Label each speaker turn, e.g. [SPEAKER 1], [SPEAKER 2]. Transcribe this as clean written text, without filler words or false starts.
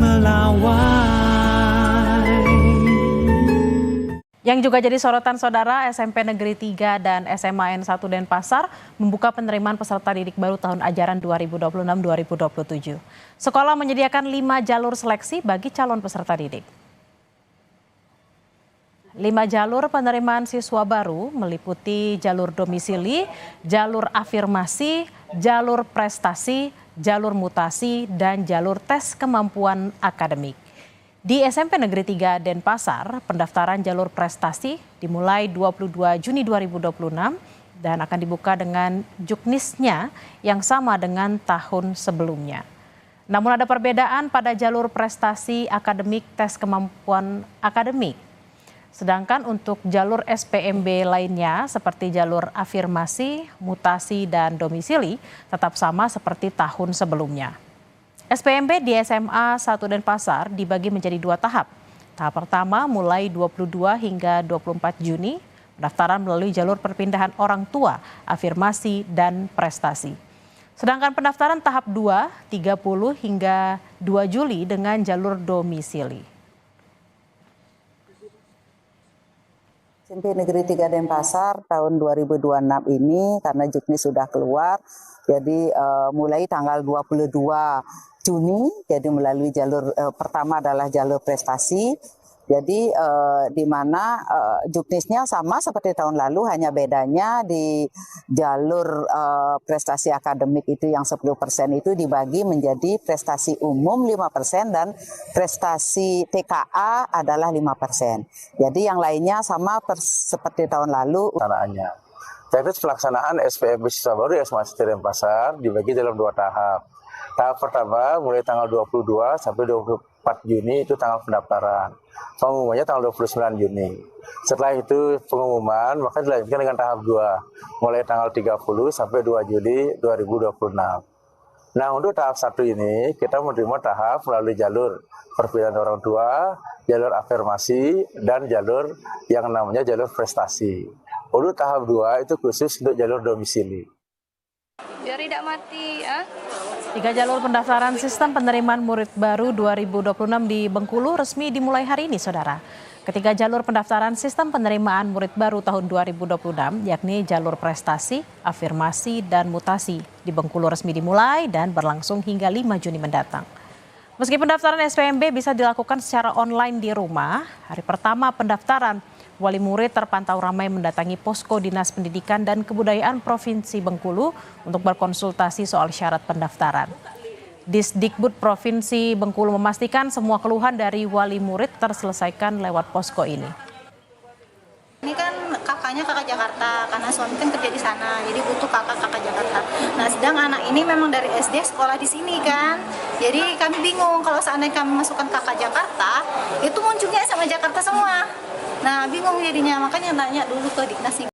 [SPEAKER 1] melawai.
[SPEAKER 2] Yang juga jadi sorotan saudara, SMP Negeri 3 dan SMA N1 Denpasar membuka penerimaan peserta didik baru tahun ajaran 2026-2027. Sekolah menyediakan 5 jalur seleksi bagi calon peserta didik. 5 jalur penerimaan siswa baru meliputi jalur domisili, jalur afirmasi, jalur prestasi, jalur mutasi, dan jalur tes kemampuan akademik. Di SMP Negeri 3 Denpasar, pendaftaran jalur prestasi dimulai 22 Juni 2026 dan akan dibuka dengan juknisnya yang sama dengan tahun sebelumnya. Namun ada perbedaan pada jalur prestasi akademik tes kemampuan akademik. Sedangkan untuk jalur SPMB lainnya seperti jalur afirmasi, mutasi, dan domisili tetap sama seperti tahun sebelumnya. SPMB di SMA 1 Denpasar dibagi menjadi 2 tahap. Tahap pertama mulai 22 hingga 24 Juni, pendaftaran melalui jalur perpindahan orang tua, afirmasi, dan prestasi. Sedangkan pendaftaran tahap 2, 30 hingga 2 Juli dengan jalur domisili.
[SPEAKER 3] SMP Negeri 3 Denpasar tahun 2026 ini karena juknis sudah keluar, jadi mulai tanggal 22 Juni, jadi melalui jalur pertama adalah jalur prestasi. Jadi di mana juknisnya sama seperti tahun lalu, hanya bedanya di jalur prestasi akademik itu yang 10% itu dibagi menjadi prestasi umum 5% dan prestasi TKA adalah 5%. Jadi yang lainnya sama seperti tahun lalu.
[SPEAKER 4] Teknis pelaksanaan SPMB siswa baru SMA 1 Denpasar dibagi dalam 2 tahap. Tahap pertama mulai tanggal 22 sampai 24 Juni itu tanggal pendaftaran. Pengumumannya tanggal 29 Juni. Setelah itu pengumuman maka dilanjutkan dengan tahap 2 mulai tanggal 30 sampai 2 Juli 2026. Nah, untuk tahap 1 ini kita menerima tahap melalui jalur perpindahan orang tua, jalur afirmasi, dan jalur yang namanya jalur prestasi. Untuk tahap 2 itu khusus untuk jalur domisili.
[SPEAKER 5] Biar tidak mati,
[SPEAKER 2] 3 jalur pendaftaran sistem penerimaan murid baru 2026 di Bengkulu resmi dimulai hari ini, saudara. Ketiga jalur pendaftaran sistem penerimaan murid baru tahun 2026, yakni jalur prestasi, afirmasi, dan mutasi di Bengkulu resmi dimulai dan berlangsung hingga 5 Juni mendatang. Meski pendaftaran SPMB bisa dilakukan secara online di rumah, hari pertama pendaftaran, wali murid terpantau ramai mendatangi posko Dinas Pendidikan dan Kebudayaan Provinsi Bengkulu untuk berkonsultasi soal syarat pendaftaran. Disdikbud Provinsi Bengkulu memastikan semua keluhan dari wali murid terselesaikan lewat posko ini.
[SPEAKER 6] Ini kan kakaknya kakak Jakarta, karena suami kan kerja di sana, jadi butuh kakak Jakarta. Nah, sedang anak ini memang dari SD sekolah di sini kan, jadi kami bingung kalau seandainya kami masukkan kakak Jakarta, itu munculnya sama Jakarta semua. Nah, bingung jadinya, makanya nanya dulu ke Diknas.